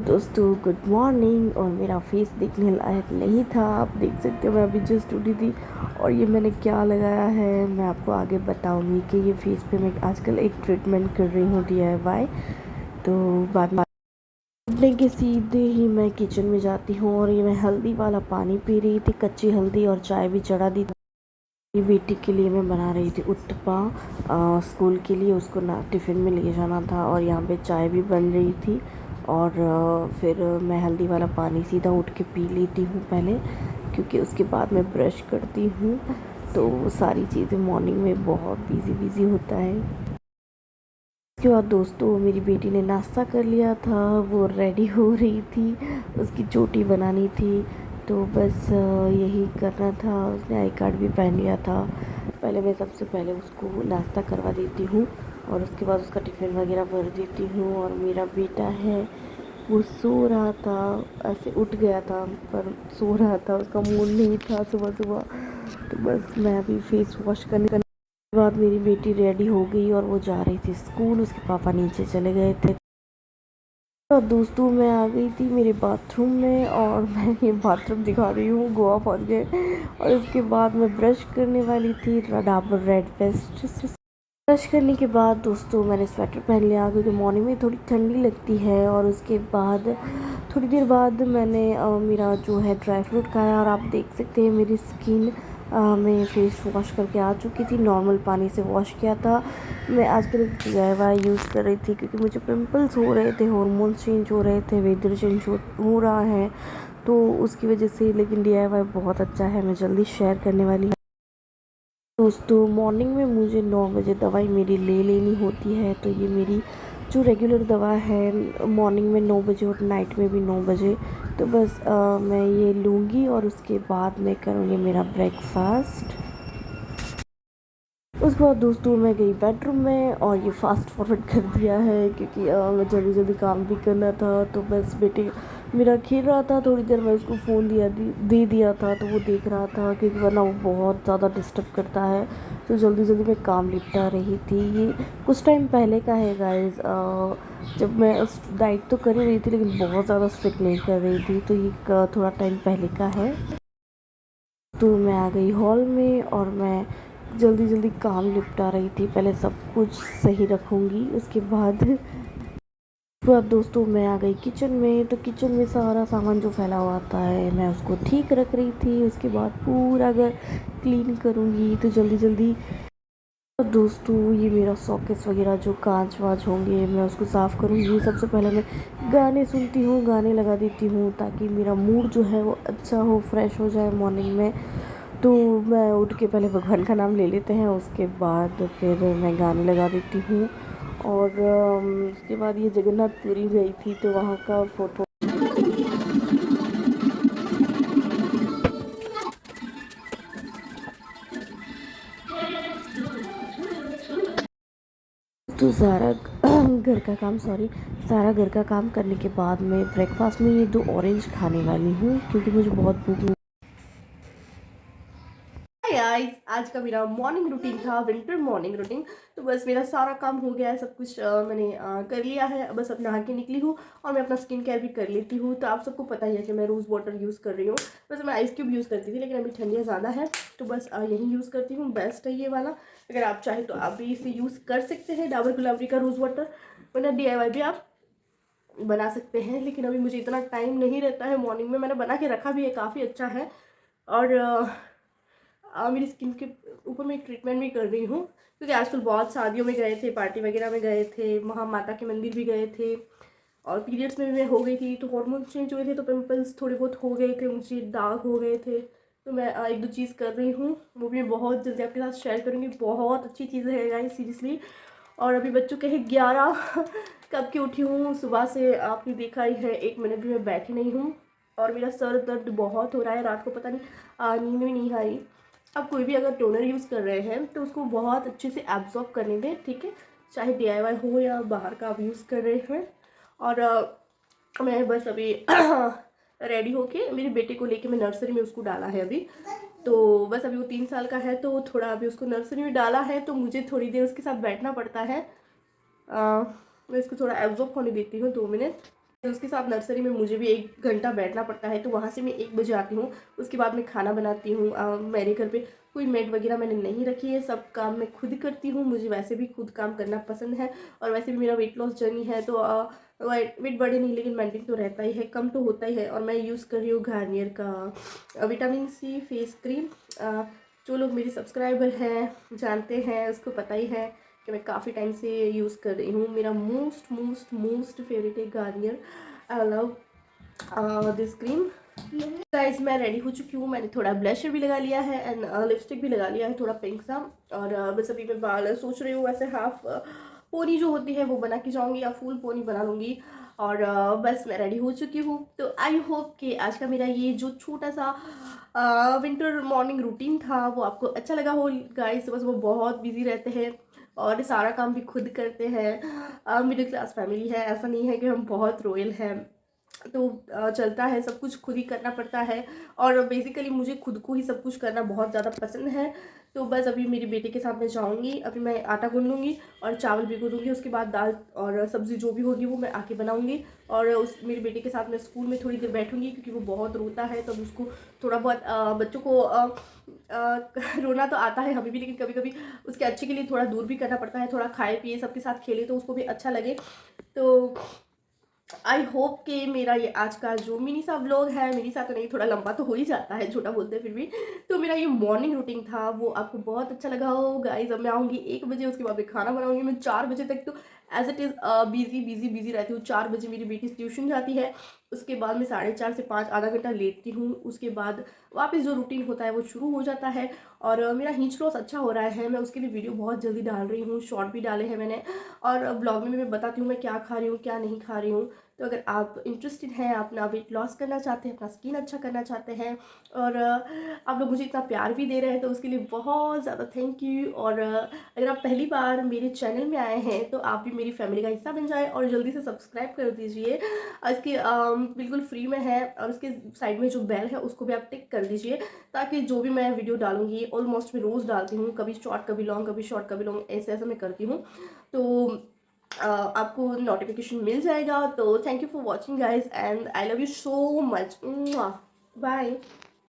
दोस्तों good morning. और मेरा फेस देखने लायक नहीं था, आप देख सकते हो मैं अभी जस्ट उठी थी। और ये मैंने क्या लगाया है मैं आपको आगे बताऊंगी कि ये फेस पे मैं आजकल एक ट्रीटमेंट कर रही हूँ DIY। तो बाद में उठने के सीधे ही मैं किचन में जाती हूँ और ये मैं हल्दी वाला पानी पी रही थी, कच्ची हल्दी, और चाय भी चढ़ा दी थी। मेरी बेटी के लिए मैं बना रही थी उत्तपा। स्कूल के लिए उसको ना टिफ़िन में ले जाना था, और यहाँ पे चाय भी बन रही थी। और फिर मैं हल्दी वाला पानी सीधा उठ के पी लेती हूँ पहले, क्योंकि उसके बाद मैं ब्रश करती हूँ। तो सारी चीज़ें मॉर्निंग में बहुत बिज़ी होता है। उसके बाद दोस्तों मेरी बेटी ने नाश्ता कर लिया था, वो रेडी हो रही थी, उसकी चोटी बनानी थी। तो बस यही करना था। उसने आई कार्ड भी पहन लिया था। पहले मैं सबसे पहले उसको नाश्ता करवा देती हूँ, और उसके बाद उसका टिफ़िन वगैरह भर देती हूँ। और मेरा बेटा है वो सो रहा था, ऐसे उठ गया था पर सो रहा था, उसका मूड नहीं था सुबह सुबह। तो बस मैं अभी फेस वॉश करने के बाद मेरी बेटी रेडी हो गई और वो जा रही थी स्कूल। उसके पापा नीचे चले गए थे। तो दोस्तों मैं आ गई थी मेरे बाथरूम में, और मैं ये बाथरूम दिखा रही हूँ, गोवा पहुँच गए। और उसके बाद मैं ब्रश करने वाली थी डाबर रेड पेस्ट। ब्रश करने के बाद दोस्तों मैंने स्वेटर पहन लिया, क्योंकि मॉर्निंग में थोड़ी ठंडी लगती है। और उसके बाद थोड़ी देर बाद मैंने मेरा जो है ड्राई फ्रूट खाया, और आप देख सकते हैं मेरी स्किन मैं फेस वॉश करके आ चुकी थी, नॉर्मल पानी से वॉश किया था। मैं आजकल DIY यूज़ कर रही थी, क्योंकि मुझे पिंपल्स हो रहे थे, हार्मोन चेंज हो रहे थे, वेदर चेंज हो रहा है, तो उसकी वजह से। लेकिन DIY बहुत अच्छा है, मैं जल्दी शेयर करने वाली हूँ। दोस्तों मॉर्निंग में मुझे 9 बजे दवाई मेरी ले लेनी होती है। तो ये मेरी जो रेगुलर दवा है, मॉर्निंग में 9 बजे और नाइट में भी 9 बजे। तो बस मैं ये लूँगी, और उसके बाद मैं करूँगी मेरा ब्रेकफास्ट। उसके बाद दोस्तों मैं गई बेडरूम में, और ये फास्ट फॉरवर्ड कर दिया है, क्योंकि मैं जल्दी जल्दी काम भी करना था। तो बस बेटे मेरा खेल रहा था, थोड़ी देर मैं उसको फ़ोन दे दिया था, तो वो देख रहा था, क्योंकि वरना वो बहुत ज़्यादा डिस्टर्ब करता है। तो जल्दी जल्दी मैं काम निपटा रही थी। ये कुछ टाइम पहले का है गाइस, जब मैं उस डाइट तो कर ही रही थी, लेकिन बहुत ज़्यादा स्ट्रिक्ट नहीं कर रही थी। तो ये थोड़ा टाइम पहले का है। तो मैं आ गई हॉल में, और मैं जल्दी जल्दी काम निपटा रही थी। पहले सब कुछ सही रखूँगी, उसके बाद दोस्तों मैं आ गई किचन में। तो किचन में सारा सामान जो फैला हुआ आता है मैं उसको ठीक रख रही थी। उसके बाद पूरा घर क्लीन करूँगी, तो जल्दी जल्दी। तो दोस्तों ये मेरा सॉकेट्स वगैरह जो कांच वाँच होंगे मैं उसको साफ़ करूँगी। सबसे पहले मैं गाने सुनती हूँ, गाने लगा देती हूँ, ताकि मेरा मूड जो है वो अच्छा हो, फ्रेश हो जाए मॉर्निंग में। तो मैं उठ के पहले भगवान का नाम ले लेते हैं, उसके बाद फिर मैं गाने लगा देती हूँ। और उसके बाद ये जगन्नाथपुरी गई थी, तो वहाँ का फ़ोटो। तो सारा घर का काम, सारा घर का काम करने के बाद मैं ब्रेकफास्ट में ये 2 ऑरेंज खाने वाली हूँ, क्योंकि मुझे बहुत भूख। गाइस आज का मेरा मॉर्निंग रूटीन था, विंटर मॉर्निंग रूटीन। तो बस मेरा सारा काम हो गया है, सब कुछ मैंने कर लिया है। बस अब नहा के निकली हूँ, और मैं अपना स्किन केयर भी कर लेती हूँ। तो आप सबको पता ही है कि मैं रोज़ वाटर यूज़ कर रही हूँ। वैसे मैं आइस क्यूब यूज़ करती थी, लेकिन अभी ठंडियाँ ज़्यादा है, तो बस यही यूज़ करती हूँ। बेस्ट है ये वाला। अगर आप चाहें तो आप भी इसे यूज़ कर सकते हैं, डाबर गुलाबरी का रोज़ वाटर, वरना DIY भी आप बना सकते हैं। लेकिन अभी मुझे इतना टाइम नहीं रहता है मॉर्निंग में। मैंने बना के रखा भी है, काफ़ी अच्छा है। और मेरी स्किन के ऊपर मैं एक ट्रीटमेंट भी कर रही हूँ, क्योंकि आजकल बहुत शादियों में गए थे, पार्टी वगैरह में गए थे, वहाँ माता के मंदिर भी गए थे, और पीरियड्स में भी मैं हो गई थी, तो हार्मोन चेंज हुए थे, तो पिंपल्स थोड़े बहुत हो गए थे, मुझे दाग हो गए थे। तो मैं एक दो चीज़ कर रही हूँ, वो भी मैं बहुत जल्दी आपके साथ शेयर करूँगी। बहुत अच्छी चीज़ें है गाइस, सीरियसली। और अभी बच्चों के हैं 11 कब की उठी हूँ, सुबह से आपने देखा ही है, 1 मिनट भी मैं बैठी नहीं हूँ। और मेरा सर दर्द बहुत हो रहा है, रात को पता नहीं नींद भी नहीं आई। अब कोई भी अगर टोनर यूज़ कर रहे हैं तो उसको बहुत अच्छे से एब्जॉर्ब करने दें, ठीक है, चाहे DIY हो या बाहर का आप यूज़ कर रहे हैं। और मैं बस अभी रेडी होके मेरे बेटे को लेके मैं नर्सरी में उसको डाला है अभी। तो बस अभी वो 3 साल का है, तो थोड़ा अभी उसको नर्सरी में डाला है, तो मुझे थोड़ी देर उसके साथ बैठना पड़ता है। मैं इसको थोड़ा एब्जॉर्ब होने देती हूँ 2 मिनट। उसके साथ नर्सरी में मुझे भी 1 घंटा बैठना पड़ता है, तो वहाँ से मैं 1 बजे आती हूँ। उसके बाद मैं खाना बनाती हूँ। मेरे घर पे कोई मेड वगैरह मैंने नहीं रखी है, सब काम मैं खुद करती हूँ। मुझे वैसे भी खुद काम करना पसंद है, और वैसे भी मेरा वेट लॉस जर्नी है, तो वेट बढ़े नहीं लेकिन मेंटेन तो रहता ही है, कम तो होता ही है। और मैं यूज़ कर रही हूँ गार्नियर का विटामिन सी फेस क्रीम। जो लोग मेरे सब्सक्राइबर हैं जानते हैं, उसको पता ही है कि मैं काफ़ी टाइम से यूज़ कर रही हूँ। मेरा मोस्ट मोस्ट मोस्ट फेवरेट है Garnier. I love this cream. Guys मैं रेडी हो चुकी हूँ। मैंने थोड़ा ब्लशर भी लगा लिया है एंड लिपस्टिक भी लगा लिया है, थोड़ा पिंक सा। और बस अभी मैं बाल सोच रही हूँ वैसे हाफ पोनी जो होती है वो बना के जाऊँगी, या फुल पोनी बना लूँगी। और बस मैं रेडी हो चुकी हूँ। तो आई होप कि आज का मेरा ये जो छोटा सा विंटर मॉर्निंग रूटीन था वो आपको अच्छा लगा हो। गाइस बस वो बहुत बिजी रहते हैं और सारा काम भी खुद करते हैं। मिडिल क्लास फैमिली है, ऐसा नहीं है कि हम बहुत रॉयल हैं, तो चलता है, सब कुछ खुद ही करना पड़ता है। और बेसिकली मुझे खुद को ही सब कुछ करना बहुत ज़्यादा पसंद है। तो बस अभी मेरी बेटी के साथ मैं जाऊँगी, अभी मैं आटा गूँध लूँगी और चावल भिगो दूँगी। उसके बाद दाल और सब्ज़ी जो भी होगी वो मैं आके बनाऊँगी। और उस मेरी बेटी के साथ मैं स्कूल में थोड़ी देर बैठूँगी, क्योंकि वो बहुत रोता है, तब उसको थोड़ा बहुत बच्चों को रोना तो आता है हमें भी, लेकिन कभी कभी उसके अच्छे के लिए थोड़ा दूर भी करना पड़ता है। थोड़ा खाए पिए सबके साथ खेले तो उसको भी अच्छा लगे। तो आई होप कि मेरा ये आज का जो मिनी सा व्लॉग है, मेरे साथ तो नहीं, थोड़ा लंबा तो हो ही जाता है, छोटा बोलते हैं फिर भी, तो मेरा ये मॉर्निंग रूटीन था वो आपको बहुत अच्छा लगा हो। गाइज अब मैं आऊँगी 1 बजे, उसके बाद मैं खाना बनाऊँगी। मैं 4 बजे तक तो एज इट इज़ बिजी रहती हूँ। 4 बजे मेरी बेटी ट्यूशन जाती है, उसके बाद मैं 4:30 से 5 आधा घंटा लेटती हूँ। उसके बाद वापस जो रूटीन होता है वो शुरू हो जाता है। और मेरा हीच लॉस अच्छा हो रहा है, मैं उसके लिए वीडियो बहुत जल्दी डाल रही हूँ, शॉर्ट भी डाले हैं मैंने, और ब्लॉग में मैं बताती हूँ मैं क्या खा रही हूँ क्या नहीं खा रही हूँ। तो अगर आप इंटरेस्टेड हैं, अपना वेट लॉस करना चाहते हैं, अपना स्किन अच्छा करना चाहते हैं, और आप लोग मुझे इतना प्यार भी दे रहे हैं, तो उसके लिए बहुत ज़्यादा थैंक यू। और अगर आप पहली बार मेरे चैनल में आए हैं तो आप भी मेरी फैमिली का हिस्सा बन जाए और जल्दी से सब्सक्राइब कर दीजिए। इसके बिल्कुल फ्री में है, और उसके साइड में जो बेल है उसको भी आप टिक कर दीजिए, ताकि जो भी मैं वीडियो डालूंगी, ऑलमोस्ट मैं रोज़ डालती हूँ, कभी शॉर्ट कभी लॉन्ग, कभी शॉर्ट कभी लॉन्ग, ऐसे ऐसे मैं करती हूँ। तो आपको नोटिफिकेशन मिल जाएगा। तो thank you for watching guys, and I love you so much. Bye.